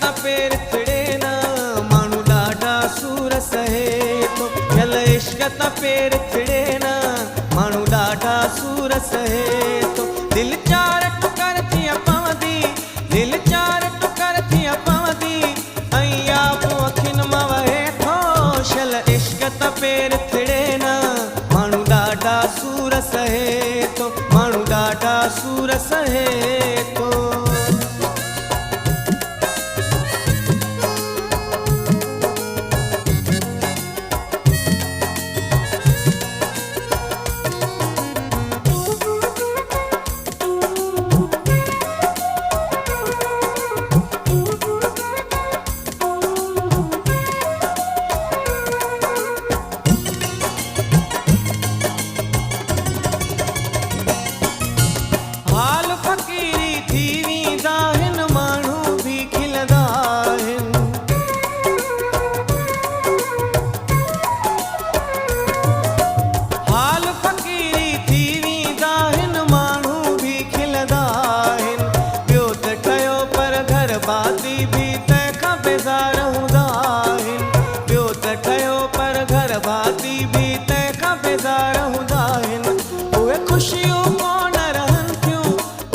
त पेर थिड़े न माण्हू ॾाढा सूर सहे थो। जल इश्क त पेर थिड़े न माण्हू ॾाढा सूर सहे थो। दिल चार टुकर थी पवंदी, दिल चार टुकर थी पवंदी ऐं आबू अखियुनि मां वहे थो। शल इश्क त पेर थिड़े न माण्हू ॾाढा सूर सहे थो, माण्हू ॾाढा सूर सहे थो। हाल फ़क़ीरी थी वेंदा आहिनि माण्हू बि खिलंदा आहिनि। हाल फ़क़ीरी थी वेंदा आहिनि माण्हू बि खिलंदा आहिनि। ॿियो त ठहियो पर घर बाती बि तंहिंखां बेज़ार हूंदा आहिनि। ॿियो त ठहियो पर घर बाती बि तंहिंखां बेज़ार हूंदा आहिनि। उहे ख़ुशियूं कोन रहनि थियूं,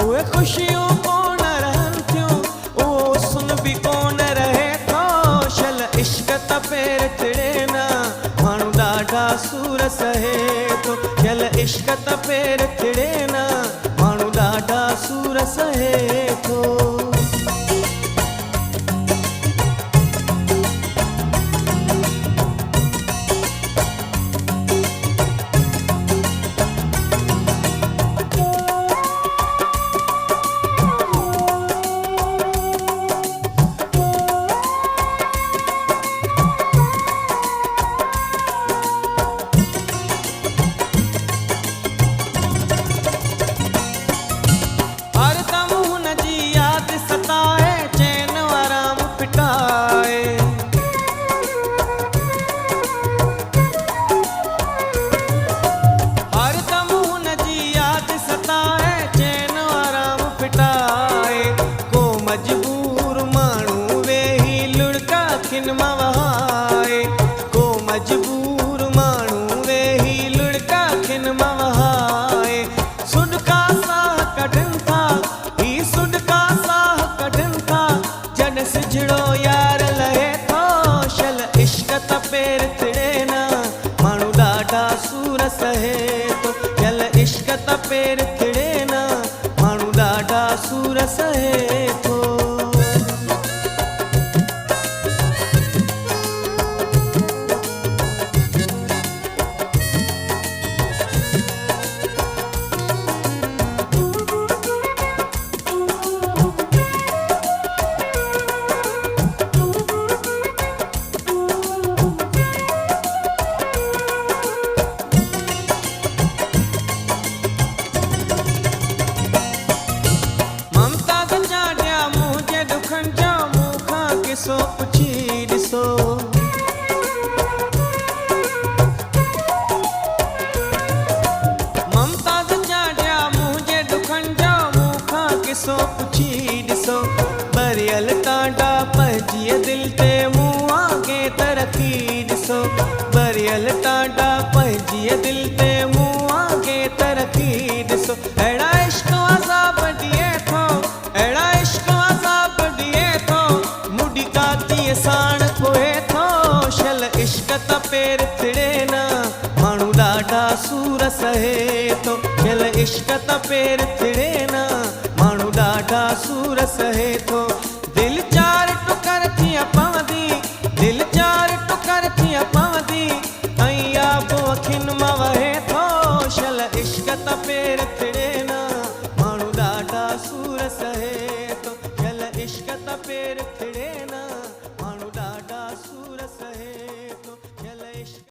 उहे ख़ुशियूं कोन रहनि थियूं, उहो सुन बि कोन रहे थो। शल इश्क त पेर थिड़े न माण्हू ॾाढा सूर सहे थो। शल इश्क त पेर थिड़े न माण्हू ॾाढा सूर सहे थो। हरदम हुन जी यादि सताए चैन आराम पिटाए। हरदम हुन जी यादि सताए चैन आराम पिटाए। को मजबूर माण्हू वेही लुड़का अखियुनि मां वहाए। को मजबूर माण्हू वेही लुड़का अखियुनि मां वहाए। सुॾका साह कढनि था, ही सुॾका साह कढनि था जॾहिं सिजड़ो यार लहे थो। शल इश्क त पेर थिड़े न माण्हू ॾाढा सूर सहे थो। शल इश्क त पेर थिड़े न माण्हू ॾाढा सूर सहे थो। ममता चाढ़िया मुंहिंजे दुखनि जा मूंखां किसो पुछी ॾिसो। ममता चाढ़िया मुंहिंजे दुखनि जा मूंखां किसो पुछी ॾिसो। भरियल टांडा पंहिंजी दिलि ते मूं आगे तरक़ी ॾिसो। भरियल टांडा पंहिंजी दिलि ते मूं आगे तरक़ी ॾिसो। अहिड़ा इश्क अज़ाब ॾिए थो, अहिड़ा इश्क अज़ाब ॾिए थो, मुडी कातीअ साण खोए थो। शल इश्क त पेर थिड़े न माण्हू ॾाढा सूर सहे थो। शल इश्क त पेर थिड़े न माण्हू ॾाढा सूर सहे थो।